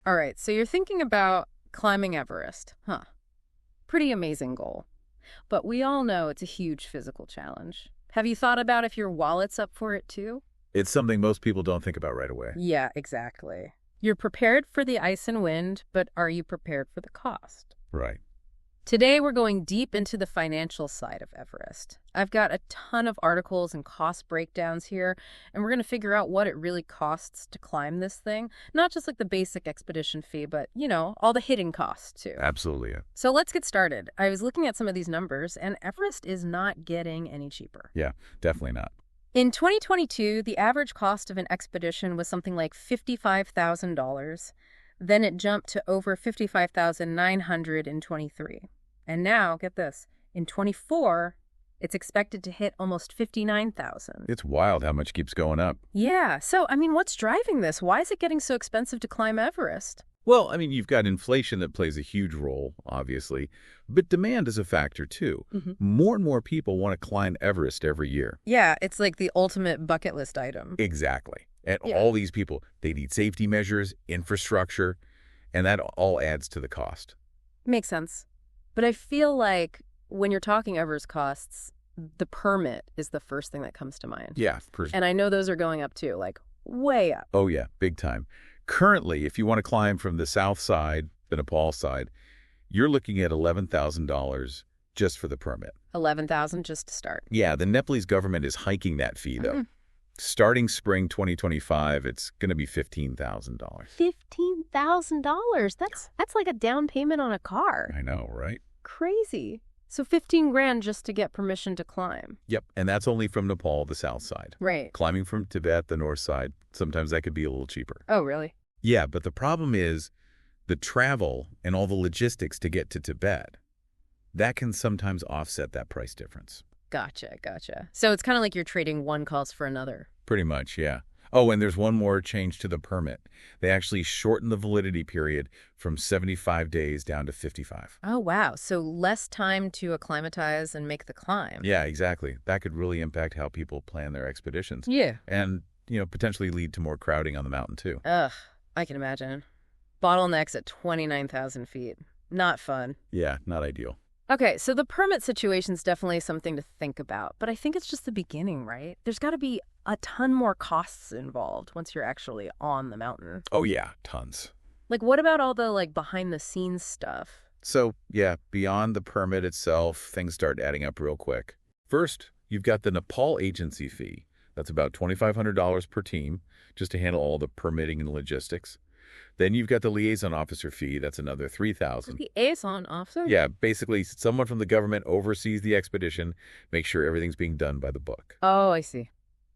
All right, so you're thinking about climbing Everest. Huh. Pretty amazing goal. But we all know it's a huge physical challenge. Have you thought about if your wallet's up for it too? It's something most people don't think about right away. Yeah, exactly. You're prepared for the ice and wind, but are you prepared for the cost? Right. Today, we're going deep into the financial side of Everest. I've got a ton of articles and cost breakdowns here, and we're going to figure out what it really costs to climb this thing. Not just like the basic expedition fee, but, all the hidden costs too. Absolutely. Yeah. So let's get started. I was looking at some of these numbers, and Everest is not getting any cheaper. Yeah, definitely not. In 2022, the average cost of an expedition was something like $55,000. Then it jumped to over $55,900 in 23. And now, get this, in 24, it's expected to hit almost $59,000. It's wild how much keeps going up. Yeah, so, what's driving this? Why is it getting so expensive to climb Everest? Well, you've got inflation that plays a huge role, obviously, but demand is a factor too. More and more people want to climb Everest every year. Yeah, it's like the ultimate bucket list item. Exactly. And Yeah. all these people, they need safety measures, infrastructure, and that all adds to the cost. Makes sense. But I feel like when you're talking Everest costs, the permit is the first thing that comes to mind. Yeah. And I know those are going up too, like way up. Oh, yeah, big time. Currently, if you want to climb from the south side, the Nepal side, you're looking at $11,000 just for the permit. 11,000 just to start. Yeah, the Nepalese government is hiking that fee, though. Starting spring 2025, it's going to be $15,000. $15,000. That's like a down payment on a car. I know, right? Crazy. So 15 grand just to get permission to climb. Yep, and that's only from Nepal, the south side. Right. Climbing from Tibet, the north side, sometimes that could be a little cheaper. Oh, really? Yeah, but the problem is the travel and all the logistics to get to Tibet. That can sometimes offset that price difference. Gotcha. So it's kind of like you're trading one cost for another. Pretty much, yeah. Oh, and there's one more change to the permit. They actually shortened the validity period from 75 days down to 55. Oh, wow. So less time to acclimatize and make the climb. Yeah, exactly. That could really impact how people plan their expeditions. Yeah. And, potentially lead to more crowding on the mountain, too. Ugh, I can imagine. Bottlenecks at 29,000 feet. Not fun. Yeah, not ideal. Okay, so the permit situation's definitely something to think about, but I think it's just the beginning, right? There's got to be a ton more costs involved once you're actually on the mountain. Oh, yeah, tons. Like, what about all the, behind-the-scenes stuff? So, yeah, beyond the permit itself, things start adding up real quick. First, you've got the Nepal agency fee. That's about $2,500 per team, just to handle all the permitting and logistics. Then you've got the liaison officer fee. That's another $3,000. Liaison officer? Yeah, basically, someone from the government oversees the expedition, makes sure everything's being done by the book. Oh, I see.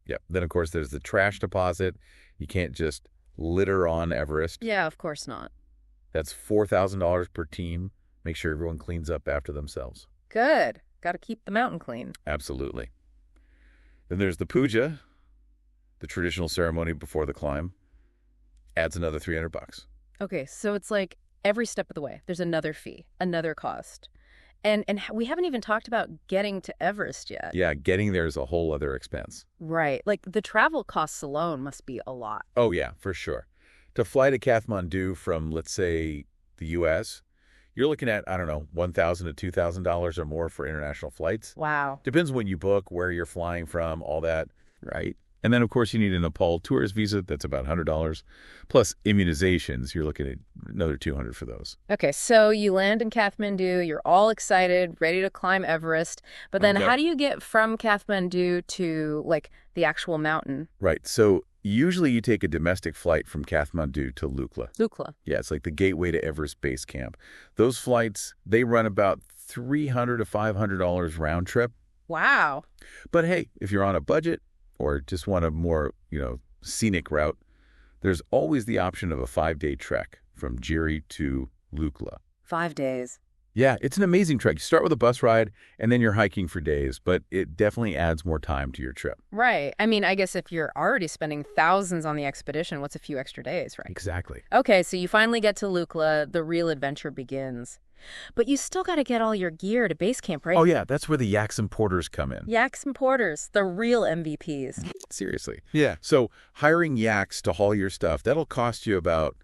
Yep. Then, of course, there's the trash deposit. You can't just litter on Everest. Yeah, of course not. That's $4,000 per team. Make sure everyone cleans up after themselves. Good. Got to keep the mountain clean. Absolutely. Then there's the puja, the traditional ceremony before the climb. Adds another $300. Okay, so it's like every step of the way, there's another fee, another cost. And we haven't even talked about getting to Everest yet. Yeah, getting there is a whole other expense. Right. Like the travel costs alone must be a lot. Oh, yeah, for sure. To fly to Kathmandu from, let's say, the U.S., you're looking at, $1,000 to $2,000 or more for international flights. Wow. Depends when you book, where you're flying from, all that, right? And then, of course, you need a Nepal tourist visa. That's about $100. Plus immunizations, you're looking at another $200 for those. Okay, so you land in Kathmandu, you're all excited, ready to climb Everest. But then Okay. how do you get from Kathmandu to, the actual mountain? Right. So usually you take a domestic flight from Kathmandu to Lukla. Lukla. Yeah, it's like the gateway to Everest Base Camp. Those flights, they run about $300 to $500 round trip. Wow. But hey, if you're on a budget or just want a more, scenic route, there's always the option of a 5-day trek from Jiri to Lukla. 5 days. Yeah, it's an amazing trek. You start with a bus ride, and then you're hiking for days, but it definitely adds more time to your trip. Right. I guess if you're already spending thousands on the expedition, what's a few extra days, right? Exactly. Okay, so you finally get to Lukla, the real adventure begins. But you still got to get all your gear to base camp, right? Oh, yeah, that's where the yaks and porters come in. Yaks and porters, the real MVPs. Seriously. Yeah. So hiring yaks to haul your stuff, that'll cost you about,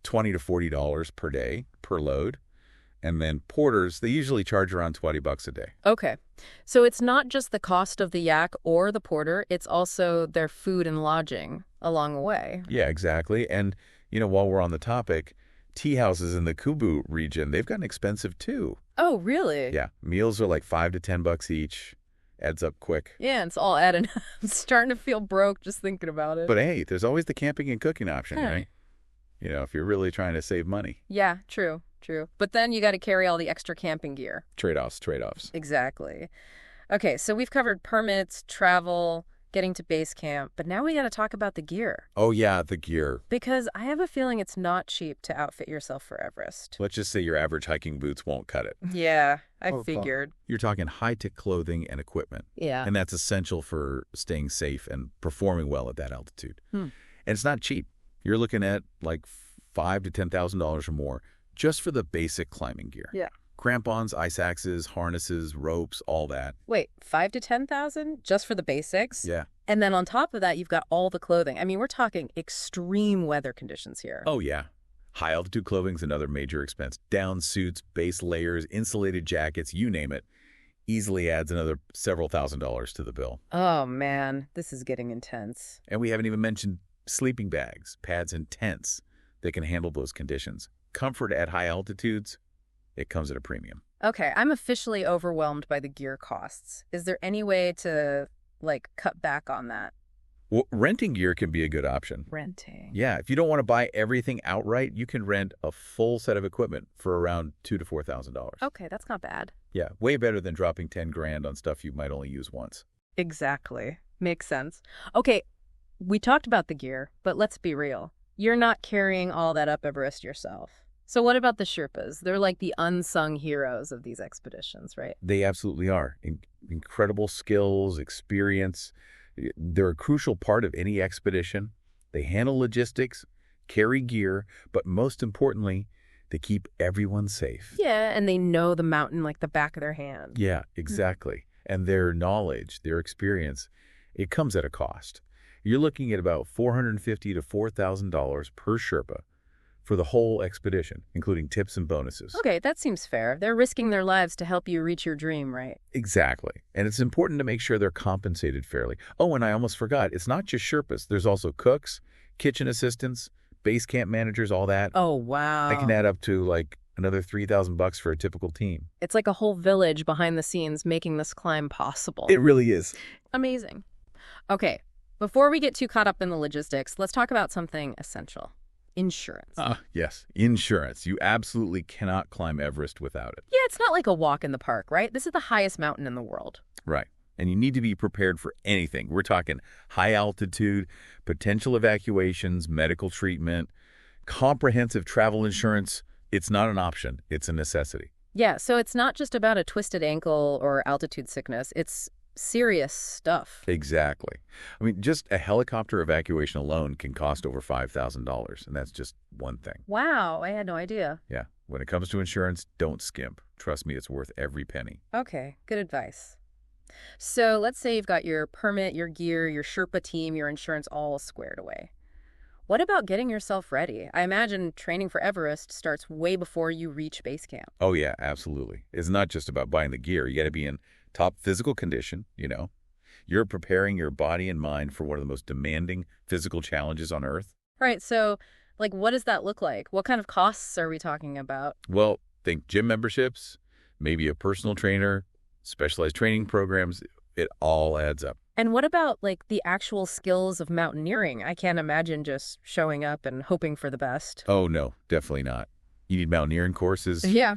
$20 to $40 per day per load. And then porters, they usually charge around $20 a day. Okay. So it's not just the cost of the yak or the porter, it's also their food and lodging along the way. Yeah, exactly. And, while we're on the topic, tea houses in the Kubu region, they've gotten expensive too. Oh, really? Yeah, meals are like $5 to $10 each. Adds up quick. Yeah, it's all adding up. I'm starting to feel broke just thinking about it. But hey, there's always the camping and cooking option, Hey. right? If you're really trying to save money. Yeah, true. But then you got to carry all the extra camping gear. Trade-offs. Exactly. Okay, so we've covered permits, travel, getting to base camp, but now we got to talk about the gear. Oh yeah, the gear. Because I have a feeling it's not cheap to outfit yourself for Everest. Let's just say your average hiking boots won't cut it. Yeah, I Oh, figured. You're talking high-tech clothing and equipment. Yeah. And that's essential for staying safe and performing well at that altitude. Hmm. And it's not cheap. You're looking at like $5,000 to $10,000 or more just for the basic climbing gear. Yeah. Crampons, ice axes, harnesses, ropes, all that. Wait, 5 to 10,000 just for the basics? Yeah. And then on top of that, you've got all the clothing. I mean, we're talking extreme weather conditions here. Oh, yeah. High altitude clothing's another major expense. Down suits, base layers, insulated jackets, you name it. Easily adds another several $1,000s to the bill. Oh, man, this is getting intense. And we haven't even mentioned sleeping bags, pads, and tents that can handle those conditions. Comfort at high altitudes, it comes at a premium. Okay, I'm officially overwhelmed by the gear costs. Is there any way to, cut back on that? Well, renting gear can be a good option. Renting. Yeah, if you don't want to buy everything outright, you can rent a full set of equipment for around $2,000 to $4,000. Okay, that's not bad. Yeah, way better than dropping 10 grand on stuff you might only use once. Exactly. Makes sense. Okay, we talked about the gear, but let's be real. You're not carrying all that up Everest yourself. So what about the Sherpas? They're like the unsung heroes of these expeditions, right? They absolutely are. Incredible skills, experience. They're a crucial part of any expedition. They handle logistics, carry gear, but most importantly, they keep everyone safe. Yeah, and they know the mountain like the back of their hand. Yeah, exactly. And their knowledge, their experience, it comes at a cost. You're looking at about $450 to $4,000 per Sherpa for the whole expedition, including tips and bonuses. Okay, that seems fair. They're risking their lives to help you reach your dream, right? Exactly. And it's important to make sure they're compensated fairly. Oh, and I almost forgot, it's not just Sherpas. There's also cooks, kitchen assistants, base camp managers, all that. Oh, wow. That can add up to like another $3,000 for a typical team. It's like a whole village behind the scenes making this climb possible. It really is. Amazing. Okay, before we get too caught up in the logistics, let's talk about something essential. Insurance. Yes, insurance. You absolutely cannot climb Everest without it. Yeah, it's not like a walk in the park, right? This is the highest mountain in the world. Right. And you need to be prepared for anything. We're talking high altitude, potential evacuations, medical treatment, comprehensive travel insurance. It's not an option. It's a necessity. Yeah, so it's not just about a twisted ankle or altitude sickness. It's serious stuff. Exactly. I mean, just a helicopter evacuation alone can cost over $5,000, and that's just one thing. Wow, I had no idea. Yeah. When it comes to insurance, don't skimp. Trust me, it's worth every penny. Okay, good advice. So let's say you've got your permit, your gear, your Sherpa team, your insurance all squared away. What about getting yourself ready? I imagine training for Everest starts way before you reach base camp. Oh, yeah, absolutely. It's not just about buying the gear. You got to be in top physical condition, You're preparing your body and mind for one of the most demanding physical challenges on Earth. Right, so, what does that look like? What kind of costs are we talking about? Well, think gym memberships, maybe a personal trainer, specialized training programs. It all adds up. And what about, the actual skills of mountaineering? I can't imagine just showing up and hoping for the best. Oh, no, definitely not. You need mountaineering courses, Yeah.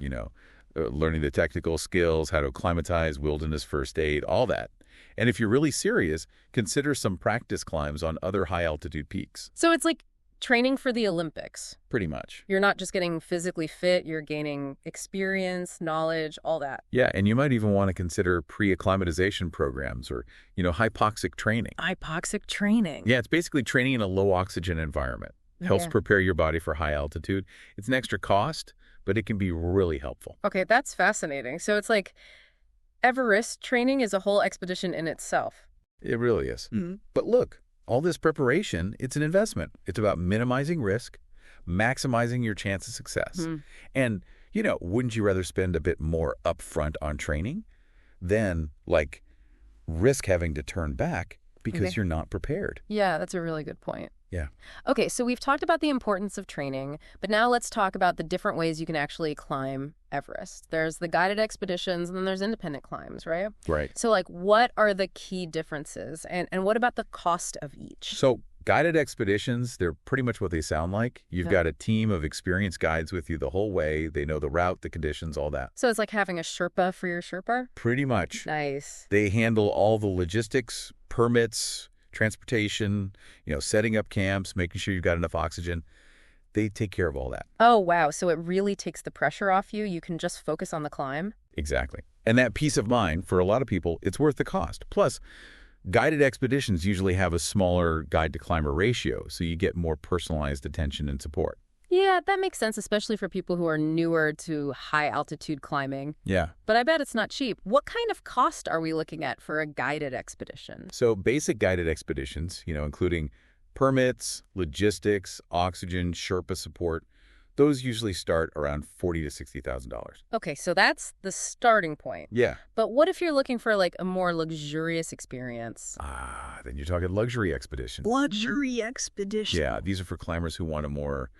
Learning the technical skills, how to acclimatize, wilderness first aid, all that. And if you're really serious, consider some practice climbs on other high-altitude peaks. So it's like training for the Olympics. Pretty much. You're not just getting physically fit, you're gaining experience, knowledge, all that. Yeah, and you might even want to consider pre-acclimatization programs or, hypoxic training. Hypoxic training. Yeah, it's basically training in a low-oxygen environment. Helps Yeah. prepare your body for high altitude. It's an extra cost, but it can be really helpful. Okay, that's fascinating. So it's like Everest training is a whole expedition in itself. It really is. Mm-hmm. But look, all this preparation, it's an investment. It's about minimizing risk, maximizing your chance of success. Hmm. And, wouldn't you rather spend a bit more upfront on training than, risk having to turn back because Okay. you're not prepared? Yeah, that's a really good point. Yeah. Okay, so we've talked about the importance of training, but now let's talk about the different ways you can actually climb Everest. There's the guided expeditions, and then there's independent climbs, right? Right. So, what are the key differences, and what about the cost of each? So guided expeditions, they're pretty much what they sound like. You've Yeah. got a team of experienced guides with you the whole way. They know the route, the conditions, all that. So it's like having a Sherpa for your Sherpa? Pretty much. Nice. They handle all the logistics, permits, transportation, setting up camps, making sure you've got enough oxygen. They take care of all that. Oh, wow. So it really takes the pressure off you. You can just focus on the climb? Exactly. And that peace of mind, for a lot of people, it's worth the cost. Plus, guided expeditions usually have a smaller guide-to-climber ratio, so you get more personalized attention and support. Yeah, that makes sense, especially for people who are newer to high-altitude climbing. Yeah. But I bet it's not cheap. What kind of cost are we looking at for a guided expedition? So basic guided expeditions, including permits, logistics, oxygen, Sherpa support, those usually start around $40,000 to $60,000. Okay, so that's the starting point. Yeah. But what if you're looking for a more luxurious experience? Then you're talking luxury expeditions. Luxury expedition. Yeah, these are for climbers who want a more,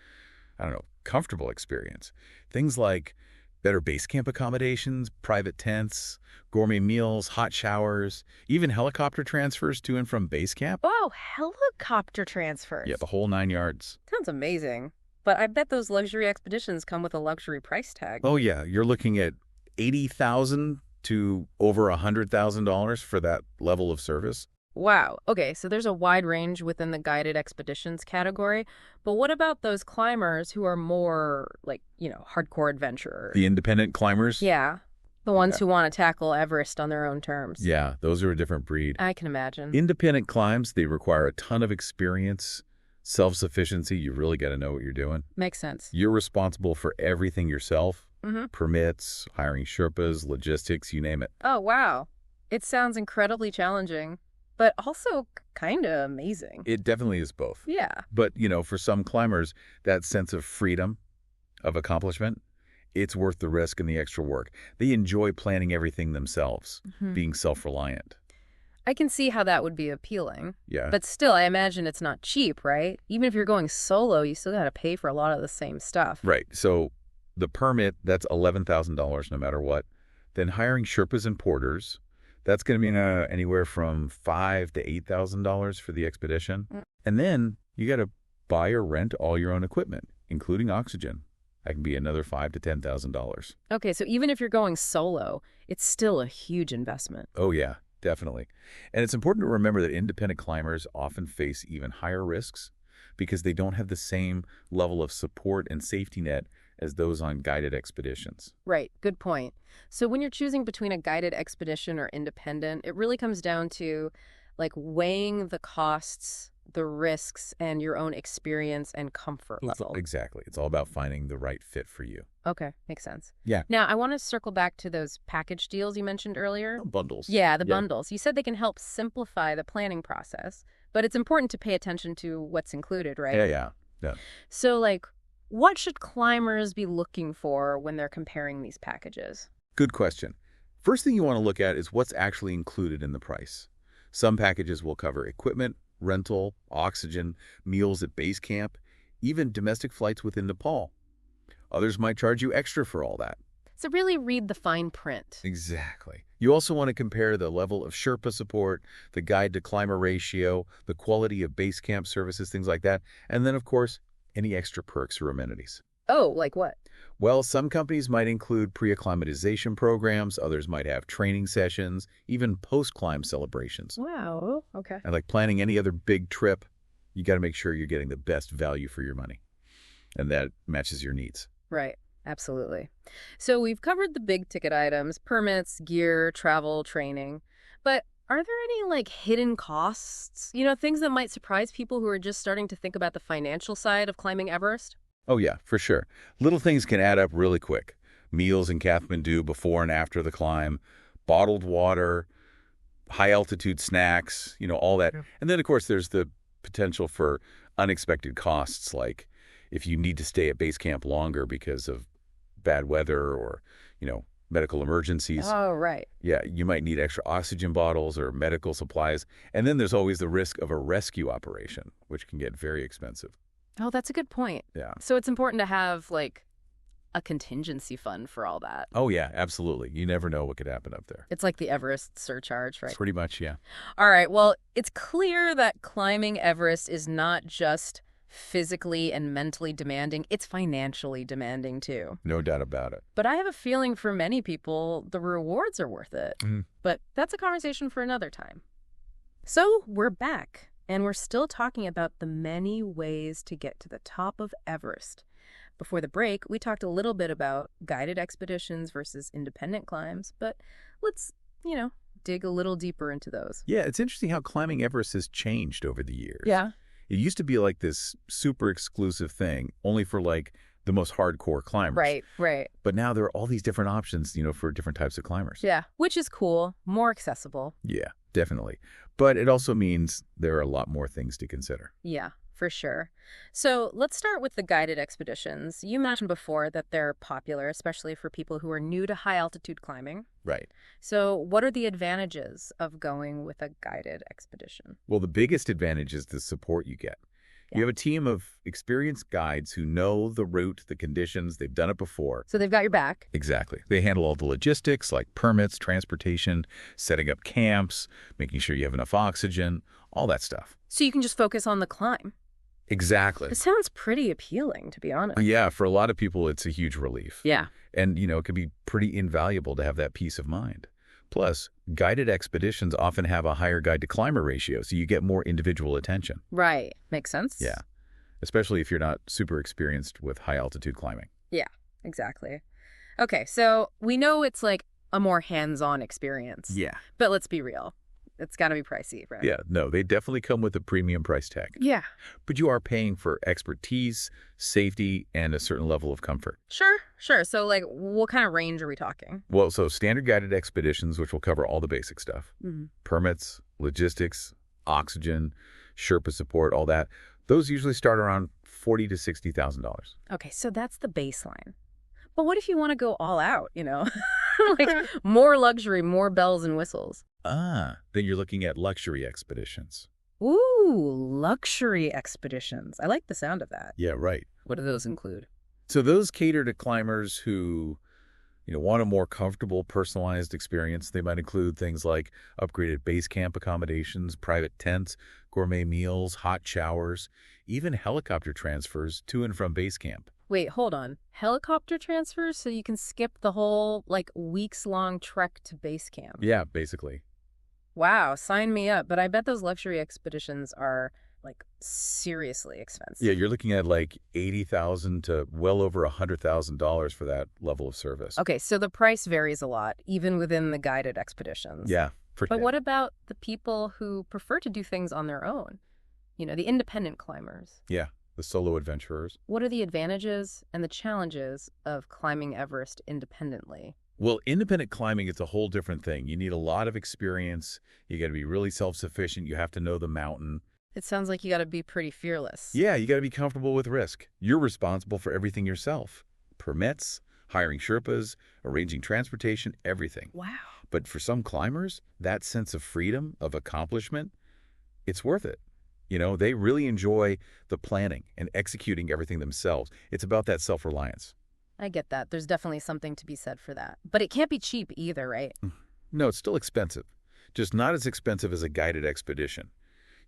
comfortable experience. Things like better base camp accommodations, private tents, gourmet meals, hot showers, even helicopter transfers to and from base camp. Oh, helicopter transfers. Yeah, the whole 9 yards. Sounds amazing. But I bet those luxury expeditions come with a luxury price tag. Oh, yeah, you're looking at $80,000 to over $100,000 for that level of service. Wow. Okay, so there's a wide range within the guided expeditions category. But what about those climbers who are more hardcore adventurers? The independent climbers? Yeah. The ones Yeah. who want to tackle Everest on their own terms. Yeah, those are a different breed. I can imagine. Independent climbs, they require a ton of experience, self-sufficiency. You really got to know what you're doing. Makes sense. You're responsible for everything yourself. Mm-hmm. Permits, hiring Sherpas, logistics, you name it. Oh, wow. It sounds incredibly challenging, but also kind of amazing. It definitely is both. Yeah. But, for some climbers, that sense of freedom, of accomplishment, it's worth the risk and the extra work. They enjoy planning everything themselves, Mhm. being self-reliant. I can see how that would be appealing. Yeah. But still, I imagine it's not cheap, right? Even if you're going solo, you still got to pay for a lot of the same stuff. Right. So the permit, that's $11,000 no matter what. Then hiring Sherpas and porters, that's going to be anywhere from $5,000 to $8,000 for the expedition. Mm. And then you got to buy or rent all your own equipment, including oxygen. That can be another $5,000 to $10,000. Okay, so even if you're going solo, it's still a huge investment. Oh, yeah, definitely. And it's important to remember that independent climbers often face even higher risks because they don't have the same level of support and safety net as those on guided expeditions. Right, good point. So when you're choosing between a guided expedition or independent, it really comes down to weighing the costs, the risks, and your own experience and comfort level. Exactly. It's all about finding the right fit for you. Okay, makes sense. Yeah. Now, I want to circle back to those package deals you mentioned earlier. Bundles. Yeah, the Yeah. bundles. You said they can help simplify the planning process, but it's important to pay attention to what's included, right? Yeah. So, what should climbers be looking for when they're comparing these packages? Good question. First thing you want to look at is what's actually included in the price. Some packages will cover equipment, rental, oxygen, meals at base camp, even domestic flights within Nepal. Others might charge you extra for all that. So really read the fine print. Exactly. You also want to compare the level of Sherpa support, the guide-to-climber ratio, the quality of base camp services, things like that, and then, of course, any extra perks or amenities. Oh, like what? Well, some companies might include pre-acclimatization programs, others might have training sessions, even post-climb celebrations. Wow, okay. And like planning any other big trip, you got to make sure you're getting the best value for your money, and that matches your needs. Right, absolutely. So we've covered the big ticket items, permits, gear, travel, training, but are there any hidden costs? Things that might surprise people who are just starting to think about the financial side of climbing Everest? Oh yeah, for sure. Little things can add up really quick. Meals in Kathmandu before and after the climb, bottled water, high-altitude snacks, all that. Yeah. And then, of course, there's the potential for unexpected costs like If you need to stay at base camp longer because of bad weather or, medical emergencies, Oh, right. yeah, you might need extra oxygen bottles or medical supplies. And then there's always the risk of a rescue operation, which can get very expensive. Oh, that's a good point. Yeah. So it's important to have, like, a contingency fund for all that. Oh, yeah, absolutely. You never know what could happen up there. It's like the Everest surcharge, right? Pretty much, yeah. All right, well, it's clear that climbing Everest is not just physically and mentally demanding, it's financially demanding too. No doubt about it. But I have a feeling for many people, the rewards are worth it. But that's a conversation for another time. So we're back, and we're still talking about the many ways to get to the top of Everest. Before the break, we talked a little bit about guided expeditions versus independent climbs, but let's, dig a little deeper into those. Yeah, it's interesting how climbing Everest has changed over the years. Yeah. It used to be like this super exclusive thing, only for like the most hardcore climbers. Right. But now there are all these different options, for different types of climbers. Yeah, which is cool, more accessible. Yeah, definitely. But it also means there are a lot more things to consider. Yeah, for sure. So let's start with the guided expeditions. You mentioned before that they're popular, especially for people who are new to high-altitude climbing. Right. So what are the advantages of going with a guided expedition? Well, the biggest advantage is the support you get. Yeah. You have a team of experienced guides who know the route, the conditions, they've done it before. So they've got your back. Exactly. They handle all the logistics like permits, transportation, setting up camps, making sure you have enough oxygen, all that stuff. So you can just focus on the climb. Exactly. It sounds pretty appealing, to be honest. Yeah, for a lot of people, it's a huge relief. Yeah. And, it can be pretty invaluable to have that peace of mind. Plus, guided expeditions often have a higher guide-to-climber ratio, so you get more individual attention. Right. Makes sense. Yeah, especially if you're not super experienced with high-altitude climbing. Yeah, exactly. Okay, so we know it's like a more hands-on experience. Yeah. But let's be real. It's got to be pricey, right? Yeah, no, they definitely come with a premium price tag. Yeah. But you are paying for expertise, safety, and a certain level of comfort. Sure. So, like, what kind of range are we talking? Well, so standard guided expeditions, which will cover all the basic stuff, permits, logistics, oxygen, Sherpa support, all that, those usually start around $40,000 to $60,000. Okay, so that's the baseline. But what if you want to go all out, like more luxury, more bells and whistles? Then you're looking at luxury expeditions. Ooh, luxury expeditions. I like the sound of that. Yeah, right. What do those include? So those cater to climbers who, want a more comfortable, personalized experience. They might include things like upgraded base camp accommodations, private tents, gourmet meals, hot showers, even helicopter transfers to and from base camp. Wait, hold on. Helicopter transfers so you can skip the whole, like, weeks-long trek to base camp. Yeah, basically. Wow, sign me up. But I bet those luxury expeditions are, like, seriously expensive. Yeah, you're looking at like $80,000 to well over $100,000 for that level of service. Okay, so the price varies a lot, even within the guided expeditions. Yeah. But what about the people who prefer to do things on their own? The independent climbers. Yeah, the solo adventurers. What are the advantages and the challenges of climbing Everest independently? Well, independent climbing, it's a whole different thing. You need a lot of experience. You got to be really self-sufficient. You have to know the mountain. It sounds like you got to be pretty fearless. Yeah, you got to be comfortable with risk. You're responsible for everything yourself. Permits, hiring Sherpas, arranging transportation, everything. Wow. But for some climbers, that sense of freedom, of accomplishment, it's worth it. They really enjoy the planning and executing everything themselves. It's about that self-reliance. I get that. There's definitely something to be said for that. But it can't be cheap either, right? No, it's still expensive. Just not as expensive as a guided expedition.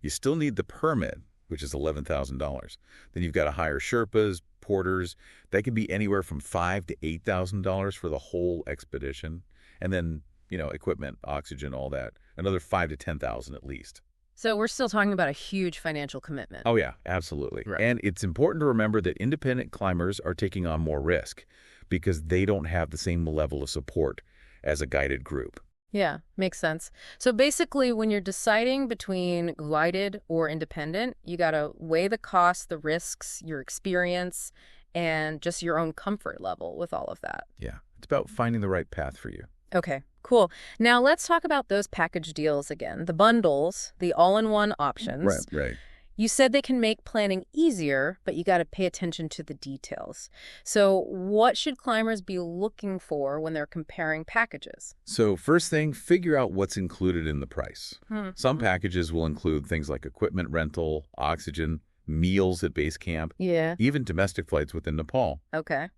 You still need the permit, which is $11,000. Then you've got to hire Sherpas, porters. That can be anywhere from $5,000 to $8,000 for the whole expedition. And then, equipment, oxygen, all that. Another $5,000 to $10,000 at least. So we're still talking about a huge financial commitment. Oh, yeah, absolutely. Right. And it's important to remember that independent climbers are taking on more risk because they don't have the same level of support as a guided group. Yeah, makes sense. So basically, when you're deciding between guided or independent, you got to weigh the costs, the risks, your experience, and just your own comfort level with all of that. Yeah, it's about finding the right path for you. Okay, cool. Now let's talk about those package deals again. The bundles, the all-in-one options. Right. You said they can make planning easier, but you got to pay attention to the details. So what should climbers be looking for when they're comparing packages? So first thing, figure out what's included in the price. Some packages will include things like equipment rental, oxygen, meals at base camp, Yeah. even domestic flights within Nepal. Okay.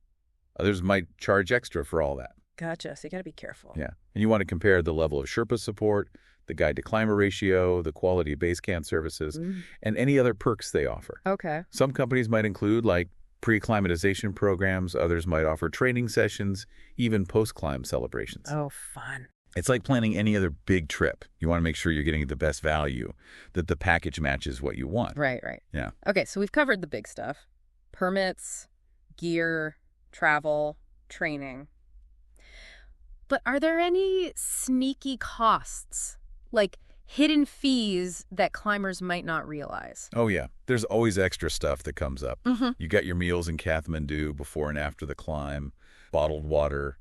Others might charge extra for all that. Gotcha. So you got to be careful. Yeah. And you want to compare the level of Sherpa support, the guide-to-climber ratio, the quality of base camp services, and any other perks they offer. Okay. Some companies might include like pre-acclimatization programs. Others might offer training sessions, even post-climb celebrations. Oh, fun. It's like planning any other big trip. You want to make sure you're getting the best value, that the package matches what you want. Right, right. Yeah. Okay, so we've covered the big stuff. Permits, gear, travel, training. But are there any sneaky costs, like hidden fees that climbers might not realize? Oh, yeah. There's always extra stuff that comes up. Mm-hmm. You got your meals in Kathmandu before and after the climb, bottled water,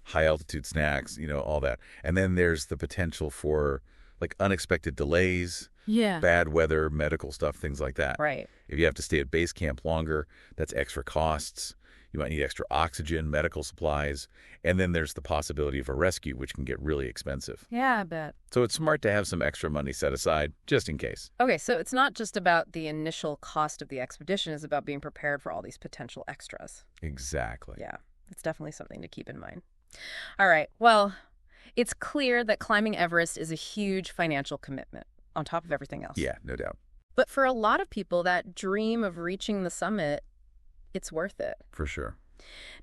high-altitude snacks, all that. And then there's the potential for, like, unexpected delays, Yeah. bad weather, medical stuff, things like that. Right. If you have to stay at base camp longer, that's extra costs. You might need extra oxygen, medical supplies, and then there's the possibility of a rescue, which can get really expensive. Yeah, I bet. So it's smart to have some extra money set aside, just in case. Okay, so it's not just about the initial cost of the expedition, it's about being prepared for all these potential extras. Exactly. Yeah, it's definitely something to keep in mind. All right, well, it's clear that climbing Everest is a huge financial commitment on top of everything else. Yeah, no doubt. But for a lot of people, that dream of reaching the summit, it's worth it. For sure.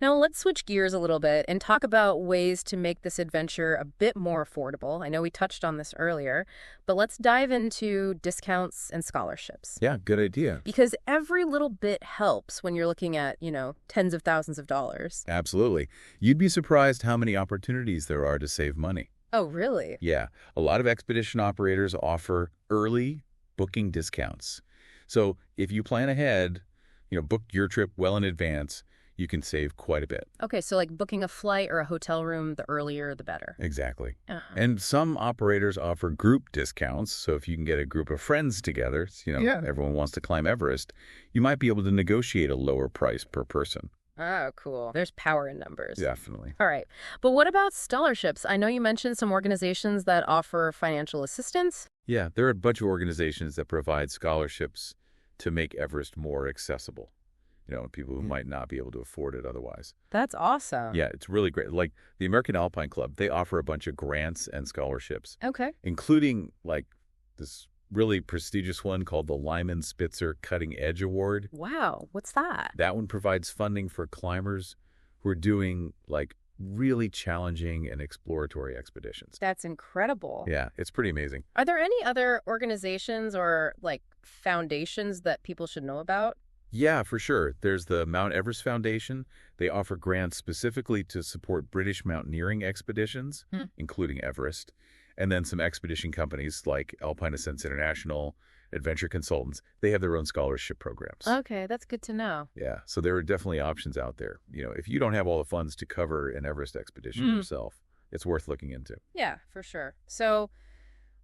Now, let's switch gears a little bit and talk about ways to make this adventure a bit more affordable. I know we touched on this earlier, but let's dive into discounts and scholarships. Yeah, good idea. Because every little bit helps when you're looking at, tens of thousands of dollars. Absolutely. You'd be surprised how many opportunities there are to save money. Oh, really? Yeah, a lot of expedition operators offer early booking discounts. So if you plan ahead, book your trip well in advance, you can save quite a bit. Okay, so like booking a flight or a hotel room, the earlier, the better. Exactly. Uh-huh. And some operators offer group discounts. So if you can get a group of friends together, everyone wants to climb Everest, you might be able to negotiate a lower price per person. Oh, cool. There's power in numbers. Definitely. All right. But what about scholarships? I know you mentioned some organizations that offer financial assistance. Yeah, there are a bunch of organizations that provide scholarships to make Everest more accessible. People who might not be able to afford it otherwise. That's awesome. Yeah, it's really great. Like the American Alpine Club, they offer a bunch of grants and scholarships, Okay. including like this really prestigious one called the Lyman Spitzer Cutting Edge Award. Wow. What's that? That one provides funding for climbers who are doing like really challenging and exploratory expeditions. That's incredible. Yeah, it's pretty amazing. Are there any other organizations or like foundations that people should know about? Yeah, for sure. There's the Mount Everest Foundation. They offer grants specifically to support British mountaineering expeditions, including Everest. And then some expedition companies like Alpine Ascents International, Adventure Consultants, they have their own scholarship programs. Okay, that's good to know. Yeah, so there are definitely options out there. If you don't have all the funds to cover an Everest expedition yourself, it's worth looking into. Yeah, for sure. So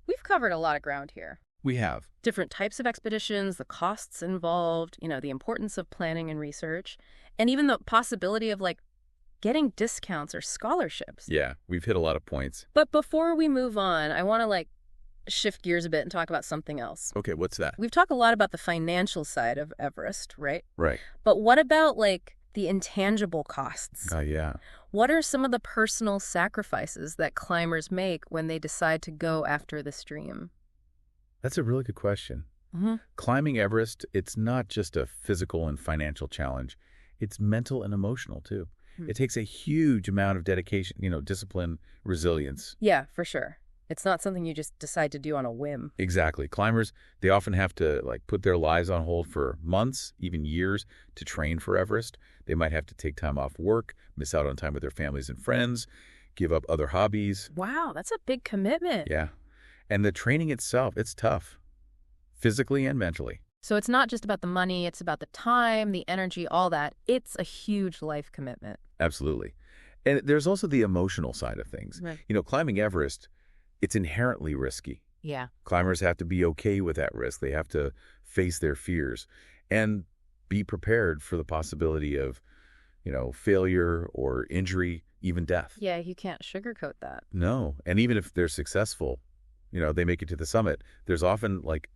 we've covered a lot of ground here. We have. Different types of expeditions, the costs involved, the importance of planning and research, and even the possibility of like getting discounts or scholarships. Yeah, we've hit a lot of points. But before we move on, I want to shift gears a bit and talk about something else. Okay, what's that? We've talked a lot about the financial side of Everest, right? Right. But what about the intangible costs? Yeah. What are some of the personal sacrifices that climbers make when they decide to go after this dream? That's a really good question. Mm-hmm. Climbing Everest, it's not just a physical and financial challenge. It's mental and emotional, too. It takes a huge amount of dedication, discipline, resilience. Yeah, for sure. It's not something you just decide to do on a whim. Exactly. Climbers, they often have to put their lives on hold for months, even years, to train for Everest. They might have to take time off work, miss out on time with their families and friends, give up other hobbies. Wow, that's a big commitment. Yeah. And the training itself, it's tough, physically and mentally. So it's not just about the money, it's about the time, the energy, all that. It's a huge life commitment. Absolutely. And there's also the emotional side of things. Right. Climbing Everest, it's inherently risky. Yeah. Climbers have to be okay with that risk. They have to face their fears and be prepared for the possibility of, failure or injury, even death. Yeah, you can't sugarcoat that. No. And even if they're successful, they make it to the summit, there's often like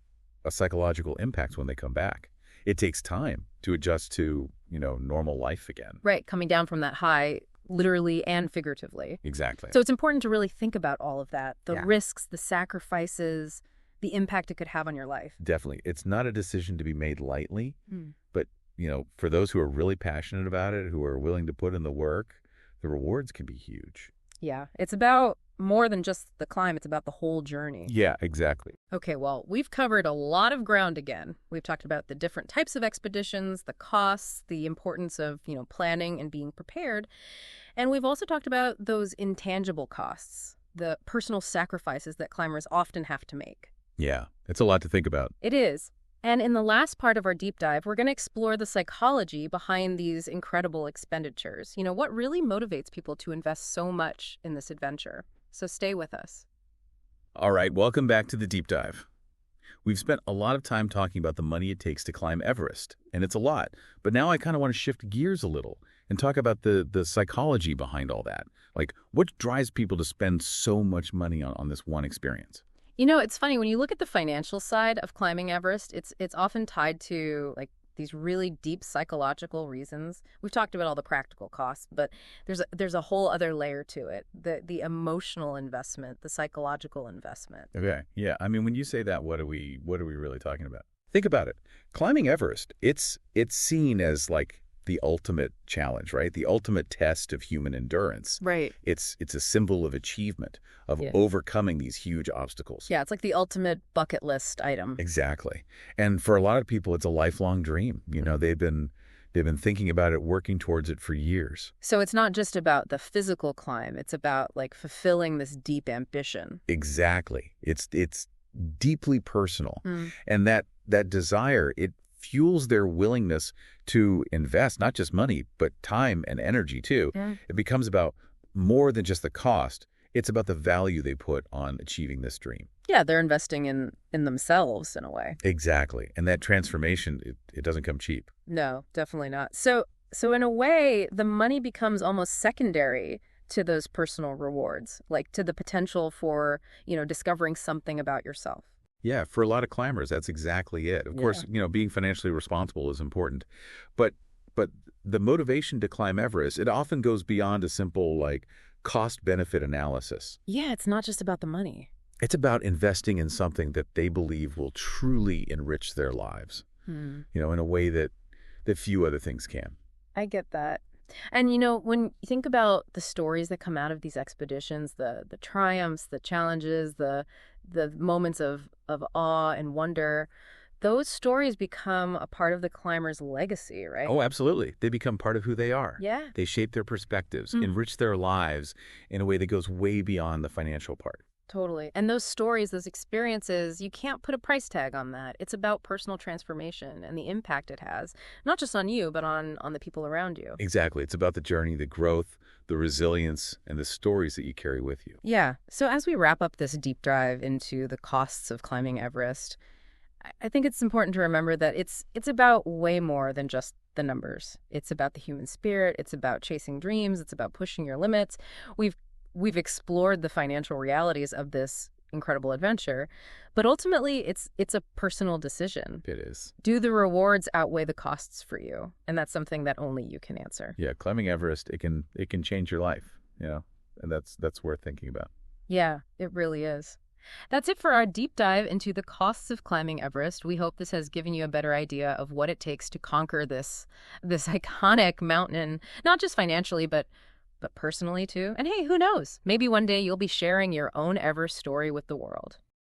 a psychological impact when they come back. It takes time to adjust to, normal life again. Right, coming down from that high, literally and figuratively. Exactly. So it's important to really think about all of that, the Yeah. risks, the sacrifices, the impact it could have on your life. Definitely. It's not a decision to be made lightly, Mm. but, for those who are really passionate about it, who are willing to put in the work, the rewards can be huge. Yeah, it's about more than just the climb. It's about the whole journey. Yeah, exactly. Okay, well, we've covered a lot of ground again. We've talked about the different types of expeditions, the costs, the importance of, planning and being prepared. And we've also talked about those intangible costs, the personal sacrifices that climbers often have to make. Yeah, it's a lot to think about. It is. And in the last part of our deep dive, we're going to explore the psychology behind these incredible expenditures. What really motivates people to invest so much in this adventure? So stay with us. All right, welcome back to the deep dive. We've spent a lot of time talking about the money it takes to climb Everest, and it's a lot. But now I kind of want to shift gears a little and talk about the psychology behind all that. Like, what drives people to spend so much money on this one experience? It's funny, when you look at the financial side of climbing Everest, it's often tied to like these really deep psychological reasons. We've talked about all the practical costs, but there's a whole other layer to it. The emotional investment, the psychological investment. Okay, yeah. I mean, when you say that, what are we really talking about? Think about it. Climbing Everest, it's seen as like the ultimate challenge, right? The ultimate test of human endurance. Right. It's a symbol of achievement, of overcoming these huge obstacles. Yeah, it's like the ultimate bucket list item. Exactly. And for a lot of people, it's a lifelong dream. They've been thinking about it, working towards it for years. So it's not just about the physical climb. It's about like fulfilling this deep ambition. Exactly. It's deeply personal. Mm. And that desire, it fuels their willingness to invest not just money, but time and energy too. Yeah. It becomes about more than just the cost. It's about the value they put on achieving this dream. Yeah, they're investing in themselves in a way. Exactly. And that transformation, it doesn't come cheap. No, definitely not. So in a way, the money becomes almost secondary to those personal rewards, like to the potential for, discovering something about yourself. Yeah, for a lot of climbers, that's exactly it. Of course, being financially responsible is important. But the motivation to climb Everest, it often goes beyond a simple like cost-benefit analysis. Yeah, it's not just about the money. It's about investing in something that they believe will truly enrich their lives, in a way that few other things can. I get that. And, when you think about the stories that come out of these expeditions, the triumphs, the challenges, the moments of awe and wonder, those stories become a part of the climber's legacy, right? Oh, absolutely. They become part of who they are. Yeah. They shape their perspectives, enrich their lives in a way that goes way beyond the financial part. Totally. And those stories, those experiences, you can't put a price tag on that. It's about personal transformation and the impact it has, not just on you, but on the people around you. Exactly. It's about the journey, the growth, the resilience, and the stories that you carry with you. Yeah. So as we wrap up this deep dive into the costs of climbing Everest, I think it's important to remember that it's about way more than just the numbers. It's about the human spirit. It's about chasing dreams. It's about pushing your limits. We've explored the financial realities of this incredible adventure, but ultimately it's a personal decision. It is. Do the rewards outweigh the costs for you? And that's something that only you can answer. Yeah, climbing Everest, it can change your life, and that's worth thinking about. Yeah, it really is. That's it for our deep dive into the costs of climbing Everest. We hope this has given you a better idea of what it takes to conquer this iconic mountain, not just financially, but personally too. And hey, who knows? Maybe one day you'll be sharing your own Everest story with the world.